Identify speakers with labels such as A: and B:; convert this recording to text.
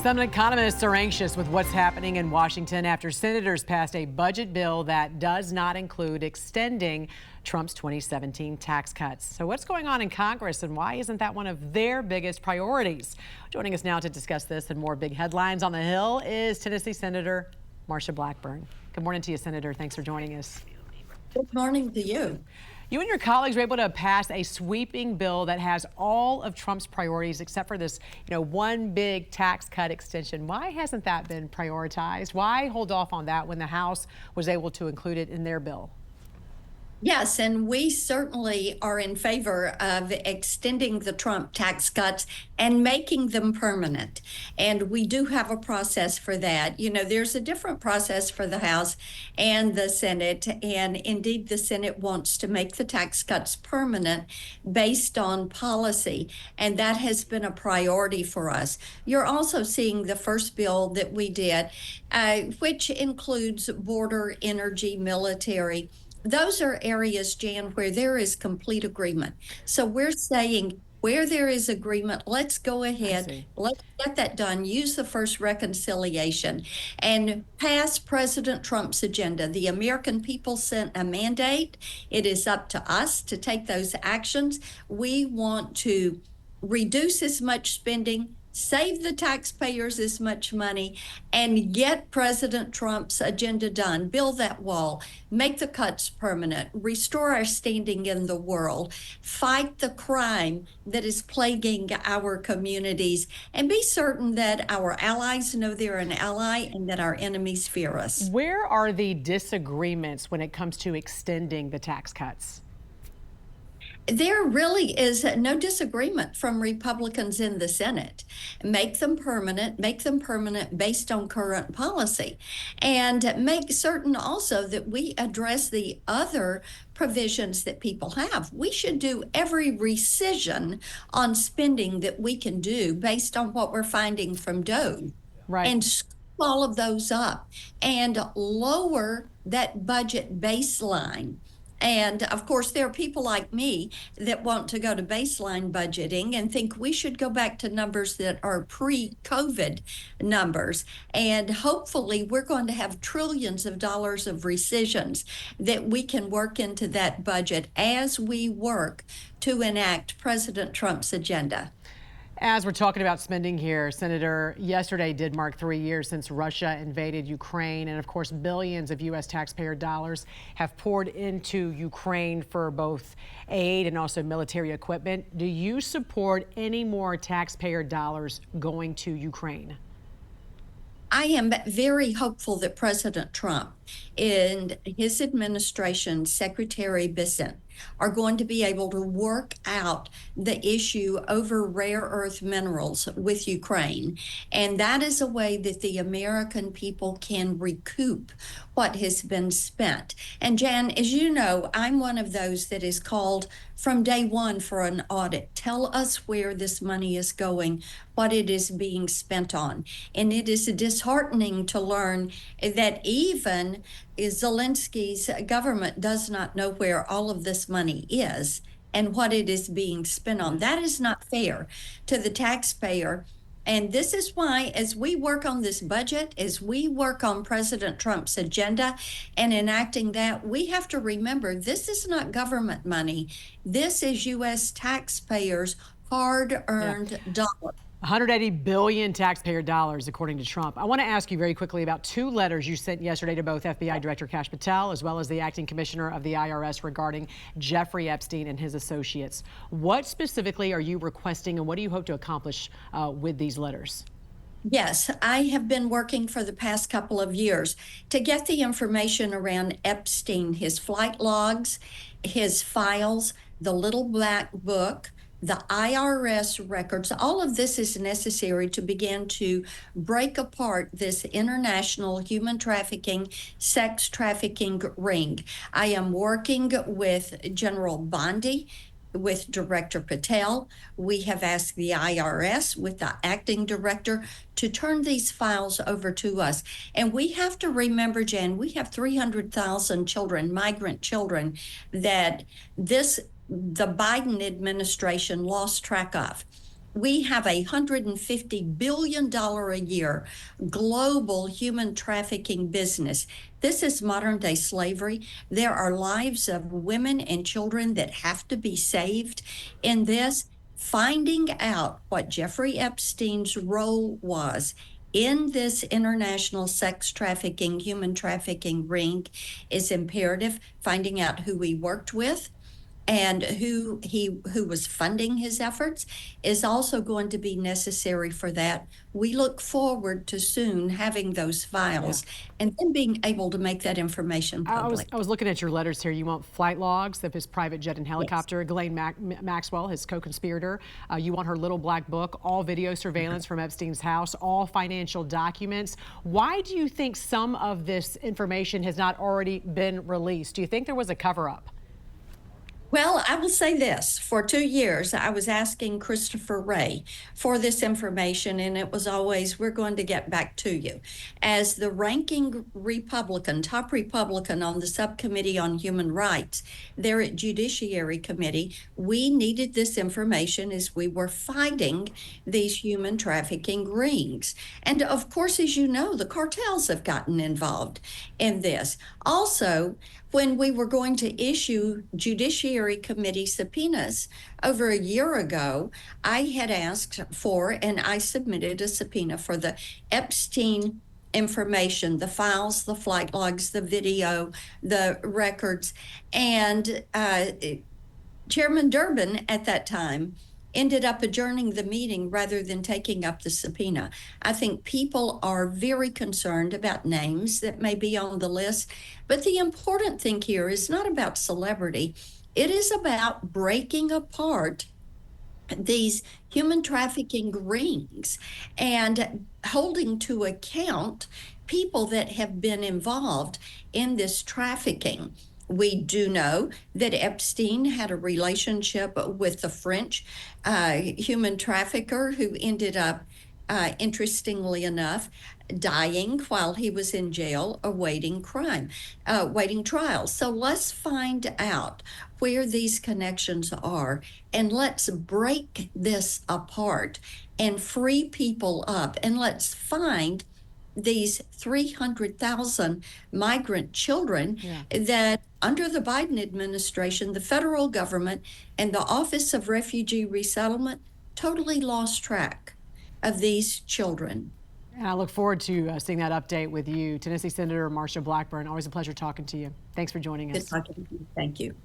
A: Some economists are anxious with what's happening in Washington after senators passed a budget bill that does not include extending Trump's 2017 tax cuts. So what's going on in Congress and why isn't that one of their biggest priorities? Joining us now to discuss this and more big headlines on the Hill is Tennessee Senator Marsha Blackburn. Good morning to you, Senator. Thanks for joining us.
B: Good morning to you.
A: You and your colleagues were able to pass a sweeping bill that has all of Trump's priorities except for this, one big tax cut extension. Why hasn't that been prioritized? Why hold off on that when the House was able to include it in their bill?
B: Yes, and we certainly are in favor of extending the Trump tax cuts and making them permanent. And we do have a process for that. There's a different process for the House and the Senate. And indeed, the Senate wants to make the tax cuts permanent based on policy. And that has been a priority for us. You're also seeing the first bill that we did, which includes border, energy, military. Those are areas, Jan, where there is complete agreement. So we're saying where there is agreement, let's go ahead, let's get that done, use the first reconciliation and pass President Trump's agenda. The American people sent a mandate. It is up to us to take those actions. We want to reduce as much spending, save the taxpayers as much money, and get President Trump's agenda done. Build that wall, make the cuts permanent, restore our standing in the world, fight the crime that is plaguing our communities, and be certain that our allies know they're an ally and that our enemies fear us.
A: Where are the disagreements when it comes to extending the tax cuts?
B: There really is no disagreement from Republicans in the Senate. Make them permanent based on current policy, and make certain also that we address the other provisions that people have. We should do every rescission on spending that we can do based on what we're finding from DOE.
A: Right.
B: And all of those up and lower that budget baseline. And of course, there are people like me that want to go to baseline budgeting and think we should go back to numbers that are pre-COVID numbers. And hopefully, we're going to have trillions of dollars of rescissions that we can work into that budget as we work to enact President Trump's agenda.
A: As we're talking about spending here, Senator, yesterday did mark 3 years since Russia invaded Ukraine. And of course, billions of U.S. taxpayer dollars have poured into Ukraine for both aid and also military equipment. Do you support any more taxpayer dollars going to Ukraine?
B: I am very hopeful that President Trump and his administration, Secretary Bissett, are going to be able to work out the issue over rare earth minerals with Ukraine. And that is a way that the American people can recoup what has been spent. And Jan, as you know, I'm one of those that is called from day one for an audit. Tell us where this money is going, what it is being spent on. And it is disheartening to learn that even Zelensky's government does not know where all of this money is and what it is being spent on. That is not fair to the taxpayer. And this is why, as we work on this budget, as we work on President Trump's agenda and enacting that, we have to remember this is not government money. This is U.S. taxpayers' hard-earned dollars.
A: 180 billion taxpayer dollars, according to Trump. I want to ask you very quickly about two letters you sent yesterday to both FBI Director Kash Patel as well as the acting commissioner of the IRS regarding Jeffrey Epstein and his associates. What specifically are you requesting and what do you hope to accomplish with these letters?
B: Yes, I have been working for the past couple of years to get the information around Epstein, his flight logs, his files, the little black book, the IRS records. All of this is necessary to begin to break apart this international human trafficking, sex trafficking ring. I am working with General Bondi, with Director Patel. We have asked the IRS with the acting director to turn these files over to us. And we have to remember, Jan, we have 300,000 children, migrant children, that the Biden administration lost track of. we have a $150 billion a year global human trafficking business. This is modern day slavery. There are lives of women and children that have to be saved in this. Finding out what Jeffrey Epstein's role was in this international sex trafficking, human trafficking ring is imperative. Finding out who he worked with and who was funding his efforts is also going to be necessary for that. We look forward to soon having those
A: Yeah.
B: files and then being able to make that information
A: I was
B: public.
A: looking at your letters here. You want flight logs of his private jet and
B: Yes.
A: helicopter. Ghislaine Maxwell, his co-conspirator. You want her little black book, all video surveillance from Epstein's house, all financial documents. Why do you think some of this information has not already been released? Do you think there was a cover-up?
B: Well, I will say this. For 2 years, I was asking Christopher Wray for this information, and it was always, we're going to get back to you. As the ranking Republican, top Republican on the subcommittee on human rights there at Judiciary Committee, we needed this information as we were fighting these human trafficking rings. And of course, as you know, the cartels have gotten involved in this. Also, when we were going to issue Judiciary Committee subpoenas over a year ago, I had asked for and I submitted a subpoena for the Epstein information, the files, the flight logs, the video, the records. And Chairman Durbin at that time ended up adjourning the meeting rather than taking up the subpoena. I think people are very concerned about names that may be on the list, but the important thing here is not about celebrity. It is about breaking apart these human trafficking rings and holding to account people that have been involved in this trafficking. We do know that Epstein had a relationship with the French human trafficker who ended up, interestingly enough, dying while he was in jail awaiting waiting trial. So let's find out where these connections are and let's break this apart and free people up and let's find these 300,000 migrant children
A: Yeah.
B: that under the Biden administration, the federal government and the Office of Refugee Resettlement totally lost track of these children.
A: And I look forward to seeing that update with you. Tennessee Senator Marsha Blackburn, always a pleasure talking to you. Thanks for joining
B: Good
A: us.
B: talking to you. Thank you.